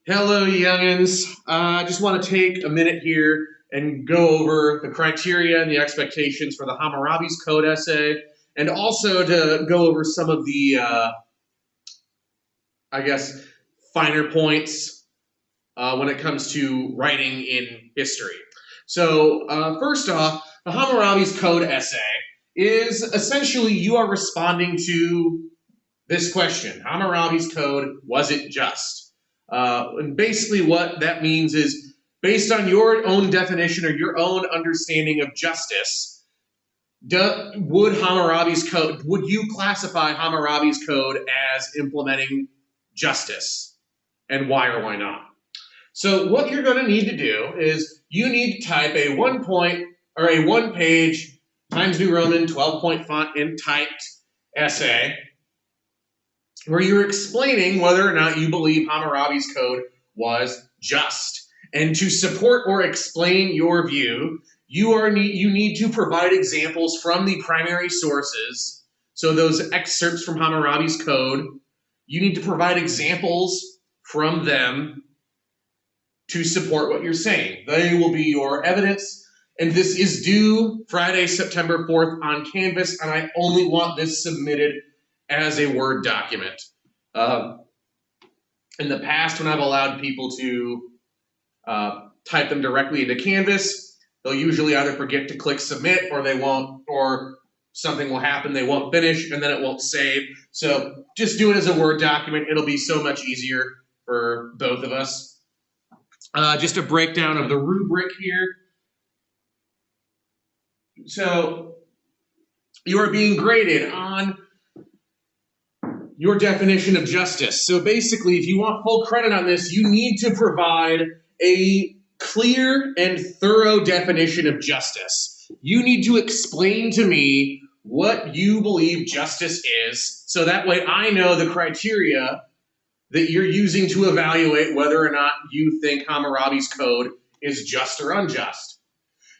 Hello, youngins. I just want to take a minute here and go over the criteria and the expectations for the Hammurabi's Code essay, and also to go over some of the, I guess, finer points when it comes to writing in history. So, first off, the Hammurabi's Code essay is essentially you are responding to this question: Hammurabi's Code, was it just? And basically what that means is, based on your own definition or your own understanding of justice, would you classify Hammurabi's Code as implementing justice? And why or why not? So what you're going to need to do is you need to type a one page Times New Roman 12-point font and typed essay where you're explaining whether or not you believe Hammurabi's Code was just. And to support or explain your view, you need to provide examples from the primary sources. So those excerpts from Hammurabi's Code, you need to provide examples from them to support what you're saying. They will be your evidence. And this is due Friday, September 4th on Canvas, and I only want this submitted as a Word document. In the past, when I've allowed people to type them directly into Canvas, they'll usually either forget to click submit, or they won't, or something will happen, they won't finish, and then it won't save. So just do it as a Word document. It'll be so much easier for both of us. Just a breakdown of the rubric here. So you are being graded on your definition of justice. So basically, if you want full credit on this, you need to provide a clear and thorough definition of justice. You need to explain to me what you believe justice is, so that way I know the criteria that you're using to evaluate whether or not you think Hammurabi's Code is just or unjust.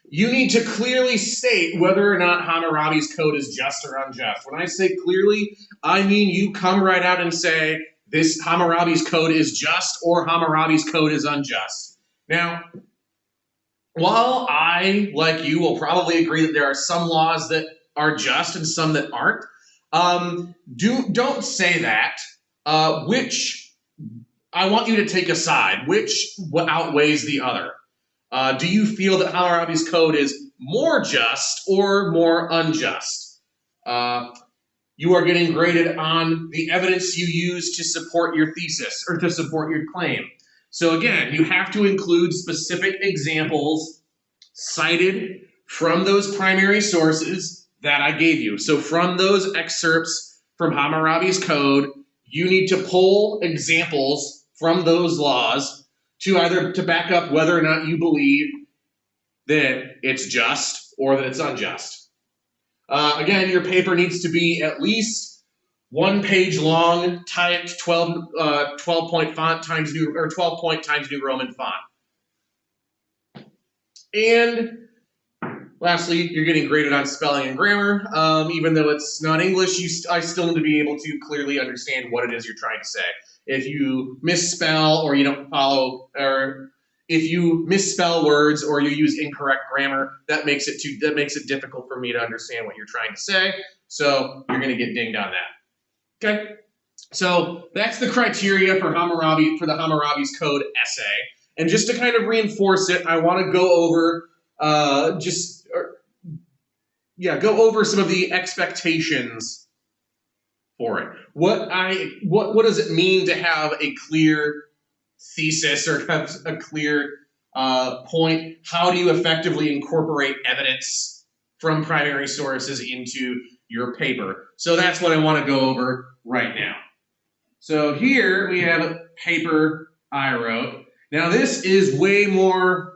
You need to clearly state whether or not Hammurabi's Code is just or unjust. When I say clearly, I mean you come right out and say, this Hammurabi's Code is just or Hammurabi's Code is unjust. Now, while I, like you, will probably agree that there are some laws that are just and some that aren't, don't say that. Which I want you to take a side. Which outweighs the other? Do you feel that Hammurabi's Code is more just or more unjust? You are getting graded on the evidence you use to support your thesis or to support your claim. So again, you have to include specific examples cited from those primary sources that I gave you. So from those excerpts from Hammurabi's Code, you need to pull examples from those laws to back up whether or not you believe that it's just or that it's unjust. Again, your paper needs to be at least 1 page long, typed 12-point font Times New 12-point Times New Roman font. And lastly, you're getting graded on spelling and grammar. Even though it's not English, I still need to be able to clearly understand what it is you're trying to say. If you misspell or you don't follow, or if you misspell words or you use incorrect grammar, that makes it difficult for me to understand what you're trying to say. So you're going to get dinged on that. Okay. So that's the criteria for the Hammurabi's Code essay. And just to kind of reinforce it, I want to go over go over some of the expectations for it. What does it mean to have a clear thesis or have a clear point? How do you effectively incorporate evidence from primary sources into your paper? So that's what I want to go over right now. So here we have a paper I wrote. Now this is way more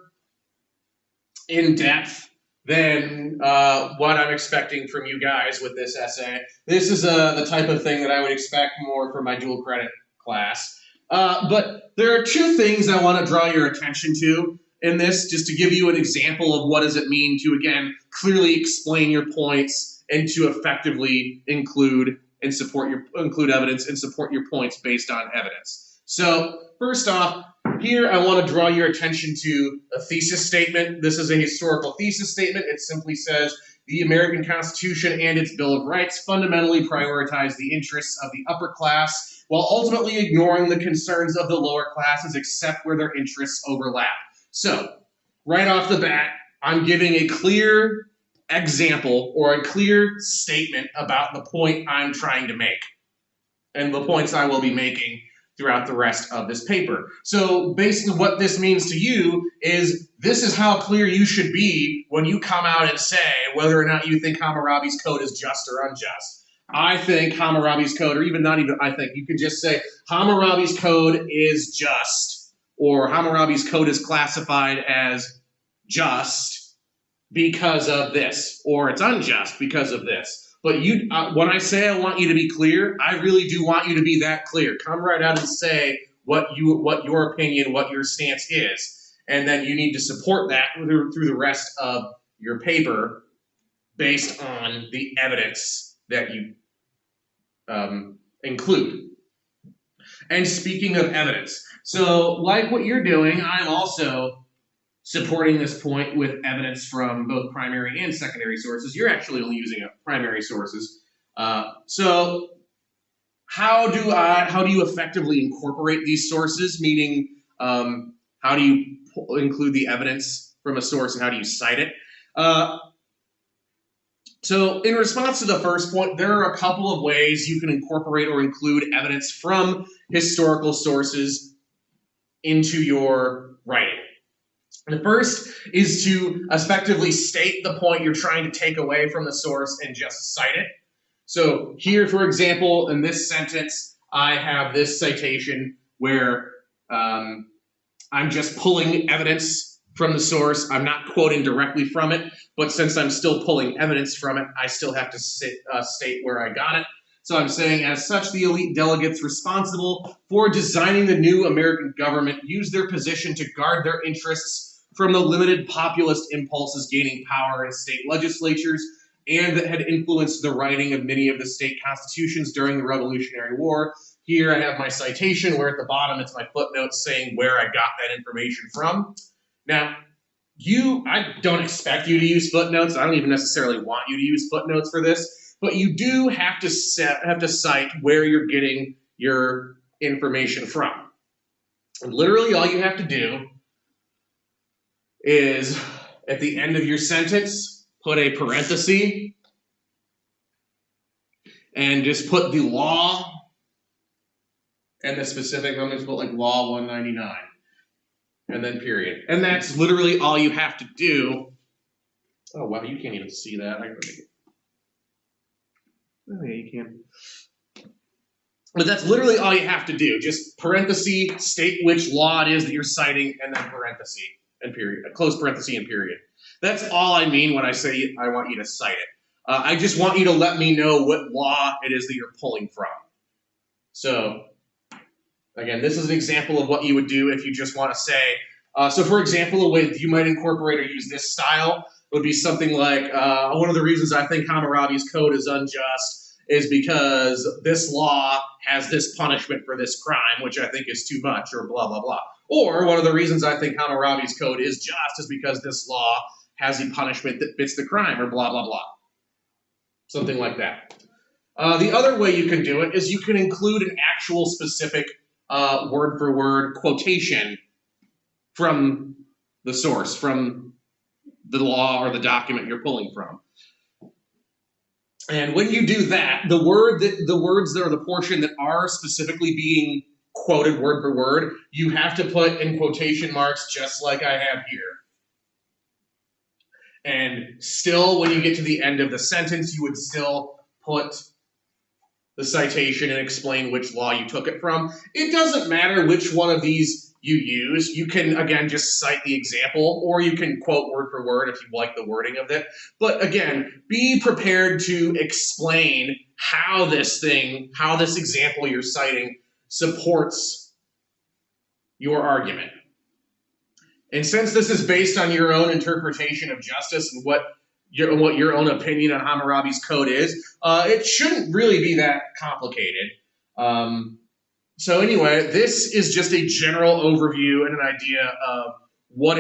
in depth than what I'm expecting from you guys with this essay. This is the type of thing that I would expect more from my dual credit class. But there are two things I want to draw your attention to in this, just to give you an example of what does it mean to, again, clearly explain your points and to effectively include evidence and support your points based on evidence. So first off, Here, I want to draw your attention to a thesis statement. This is a historical thesis statement. It simply says, the American Constitution and its Bill of Rights fundamentally prioritize the interests of the upper class while ultimately ignoring the concerns of the lower classes except where their interests overlap. So, right off the bat, I'm giving a clear example or a clear statement about the point I'm trying to make and the points I will be making throughout the rest of this paper. So basically what this means to you is this is how clear you should be when you come out and say whether or not you think Hammurabi's Code is just or unjust. I think Hammurabi's Code, or even not even I think, you can just say Hammurabi's Code is just, or Hammurabi's Code is classified as just because of this, or it's unjust because of this. But you, when I say I want you to be clear, I really do want you to be that clear. Come right out and say what your opinion, what your stance is, and then you need to support that through the rest of your paper based on the evidence that you include. And speaking of evidence, so like what you're doing, I'm also supporting this point with evidence from both primary and secondary sources. You're actually only using primary sources. So how do you effectively incorporate these sources? Meaning, how do you include the evidence from a source and how do you cite it? So in response to the first point, there are a couple of ways you can incorporate or include evidence from historical sources into your writing. The first is to effectively state the point you're trying to take away from the source and just cite it. So here, for example, in this sentence, I have this citation where I'm just pulling evidence from the source. I'm not quoting directly from it, but since I'm still pulling evidence from it, I still have to state where I got it. So I'm saying, as such, the elite delegates responsible for designing the new American government use their position to guard their interests from the limited populist impulses gaining power in state legislatures and that had influenced the writing of many of the state constitutions during the Revolutionary War. Here I have my citation where at the bottom it's my footnote saying where I got that information from. Now, I don't expect you to use footnotes. I don't even necessarily want you to use footnotes for this, but you do have to cite where you're getting your information from. And literally all you have to do is at the end of your sentence, put a parenthesis and just put the law and the specific, I'm going to put like law 199 and then period. And that's literally all you have to do. Oh, wow, you can't even see that. I can make it. Oh, yeah, you can. But that's literally all you have to do. Just parenthesis, state which law it is that you're citing, and then parenthesis. And period, a close parenthesis and period. That's all I mean when I say I want you to cite it. I just want you to let me know what law it is that you're pulling from. So, again, this is an example of what you would do if you just want to say, so for example, a way you might incorporate or use this style would be something like, one of the reasons I think Hammurabi's Code is unjust is because this law has this punishment for this crime, which I think is too much, or blah, blah, blah. Or one of the reasons I think Hammurabi's Code is just is because this law has a punishment that fits the crime, or blah, blah, blah. Something like that. The other way you can do it is you can include an actual specific word-for-word quotation from the source, from the law or the document you're pulling from. And when you do that, the words that are the portion that are specifically being quoted word for word, you have to put in quotation marks just like I have here. And still, when you get to the end of the sentence, you would still put the citation and explain which law you took it from. It doesn't matter which one of these you use. You can, again, just cite the example, or you can quote word for word if you like the wording of it. But again, be prepared to explain how this example you're citing supports your argument. And since this is based on your own interpretation of justice and what your own opinion on Hammurabi's Code is, it shouldn't really be that complicated. So anyway, this is just a general overview and an idea of what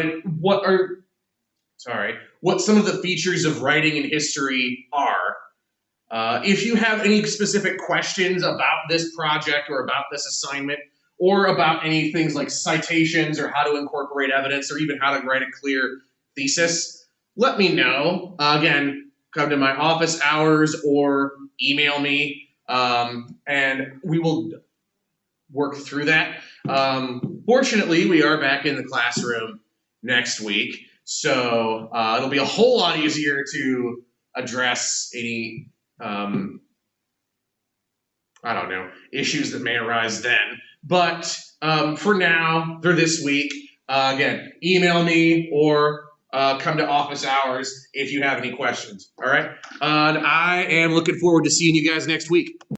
some of the features of writing in history are. If you have any specific questions about this project or about this assignment, or about any things like citations or how to incorporate evidence or even how to write a clear thesis, let me know. Again, come to my office hours or email me, and we will work through that. Fortunately, we are back in the classroom next week, so it'll be a whole lot easier to address any issues that may arise then. But for now, for this week, again, email me or come to office hours if you have any questions. All right? And I am looking forward to seeing you guys next week.